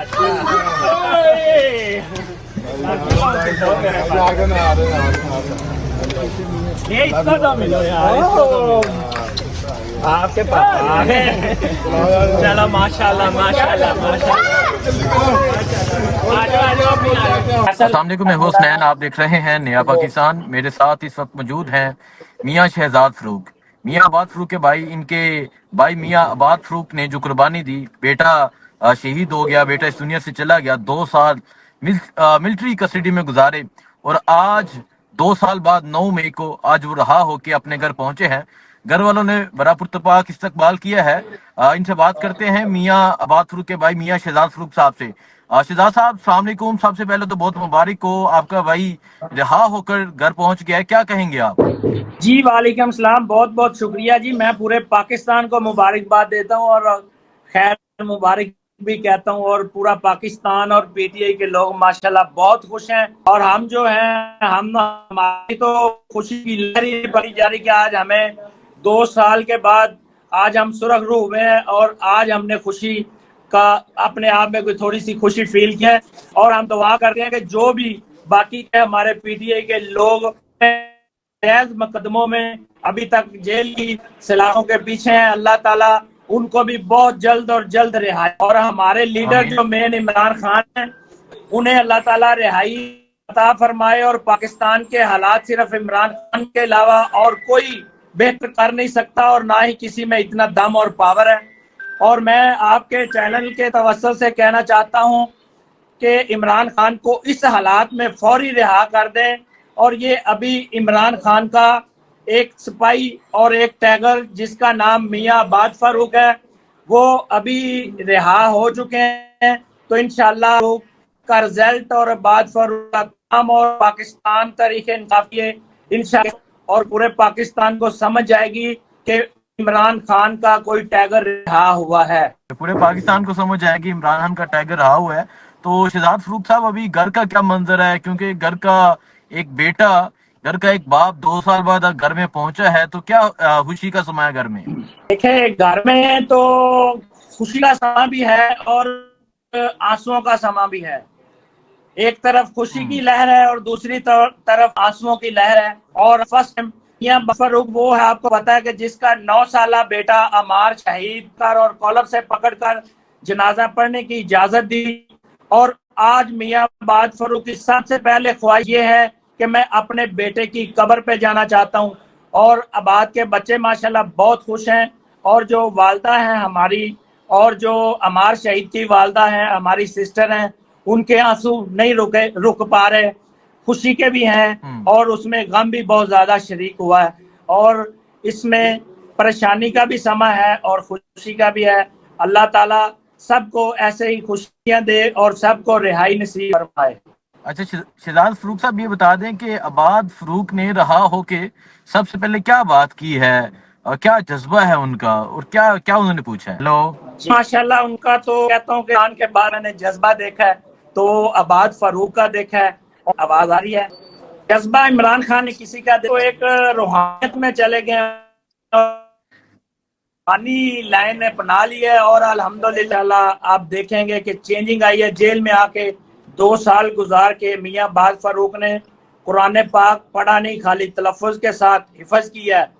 अस्सलाम वालेकुम, मैं हुसनैन, आप देख रहे हैं नया पाकिस्तान। मेरे साथ इस वक्त मौजूद हैं मियाँ शहजाद फरूक। मियाँ आबाद फरूक के भाई, इनके भाई मियाँ आबाद फरूक ने जो कुर्बानी दी, बेटा शहीद हो गया, बेटा इस दुनिया से चला गया, 2 साल मिलिट्री कस्टडी में गुजारे, और आज 2 साल बाद 9 मई को आज वो रहा होके अपने घर पहुंचे हैं। घर वालों ने बड़ा पुरतपाक इस्तकबाल किया है। इनसे बात करते हैं मियाँ आबाद फरूक के भाई मियाँ शहजाद फरूक साहब से। शहजाद साहब, अस्सलाम वालेकुम। सबसे पहले तो बहुत मुबारक हो, आपका भाई रिहा होकर घर पहुंच गया है, क्या कहेंगे आप? जी वालेकुम सलाम, बहुत बहुत शुक्रिया जी। मैं पूरे पाकिस्तान को मुबारकबाद देता हूँ और खैर मुबारक भी कहता हूँ, और पूरा पाकिस्तान और पीटीआई के लोग माशाल्लाह बहुत खुश हैं। और हम जो हैं, हमारी तो खुशी की लहर पड़ी जा रही कि आज हमें 2 साल के बाद आज हम सुरख रूह हुए हैं, और आज हमने खुशी का अपने आप में कोई थोड़ी सी खुशी फील किया है। और हम दुआ करते हैं कि जो भी बाकी के हमारे पीटीआई के लोग नजायज मुकदमों में अभी तक जेल की सलाखों के पीछे हैं, अल्लाह ताला उनको भी बहुत जल्द और जल्द रिहाई, और हमारे लीडर जो मेन इमरान खान हैं, उन्हें अल्लाह ताला रिहाई अता फरमाए। और पाकिस्तान के हालात सिर्फ इमरान खान के अलावा और कोई बेहतर कर नहीं सकता, और ना ही किसी में इतना दम और पावर है। और मैं आपके चैनल के तवज्जुह से कहना चाहता हूं कि इमरान खान को इस हालात में फौरी रिहा कर दें। और ये अभी इमरान खान का एक सिपाही और एक टैगर जिसका नाम मियाँ आबाद फरूक है, वो अभी रिहा हो चुके हैं। तो इंशाल्लाह का रिजल्ट और आबाद फरूक का काम और पाकिस्तान तरीके इंसाफी इंशाल्लाह और पूरे पाकिस्तान को समझ जाएगी कि इमरान खान का कोई टैगर रिहा हुआ है। पूरे पाकिस्तान को समझ आएगी इमरान खान का टाइगर रहा हुआ है। तो शहजाद फरूक साहब, अभी घर का क्या मंजर है? क्योंकि घर का एक बेटा, घर का एक बाप 2 साल बाद घर में पहुंचा है, तो क्या खुशी का समय है घर में? देखिए, घर में तो खुशी का समा भी है और आंसुओं का समा भी है। एक तरफ खुशी की लहर है और दूसरी तरफ आंसुओं की लहर है। और फर्स्ट मियाँ फरूक वो है, आपको पता है कि जिसका 9 साला बेटा अमार शहीद कर और कॉलर से पकड़कर जनाजा पढ़ने की इजाजत दी। और आज मियाँ आबाद फरूक की सबसे पहले ख्वाहिश ये है कि मैं अपने बेटे की कब्र पे जाना चाहता हूँ। और आबाद के बच्चे माशाल्लाह बहुत खुश हैं, और जो वालदा हैं हमारी, और जो अमार शहीद की वालदा हैं, हमारी सिस्टर हैं, उनके आंसू नहीं रुक पा रहे। खुशी के भी हैं और उसमें गम भी बहुत ज्यादा शरीक हुआ है। और इसमें परेशानी का भी समय है और खुशी का भी है। अल्लाह ताला सबको ऐसे ही खुशियां दे और सबको रिहाई नसीब फरमाए। अच्छा शहजाद फरूक साहब, ये बता दें कि आबाद फरूक ने रहा होके सबसे पहले क्या बात की है, और क्या जज्बा है उनका, और क्या क्या उन्होंने पूछा है? हेलो। माशाल्लाह, उनका तो कहता हूँ कि खान के बाद मैंने जज्बा देखा है, तो आबाद फरूक का देखा है। और आवाज आ रही है, जज्बा इमरान खान ने किसी का देखो, एक रूहानियत में चले गए, पानी लाइन अपना ली है। और अल्हम्दुलिल्लाह आप देखेंगे कि चेंजिंग आई है। जेल में आके 2 साल गुजार के मियाँ आबाद फरूक ने कुरान पाक पढ़ा नहीं, खाली तलफ़ुज़ के साथ हिफज किया है।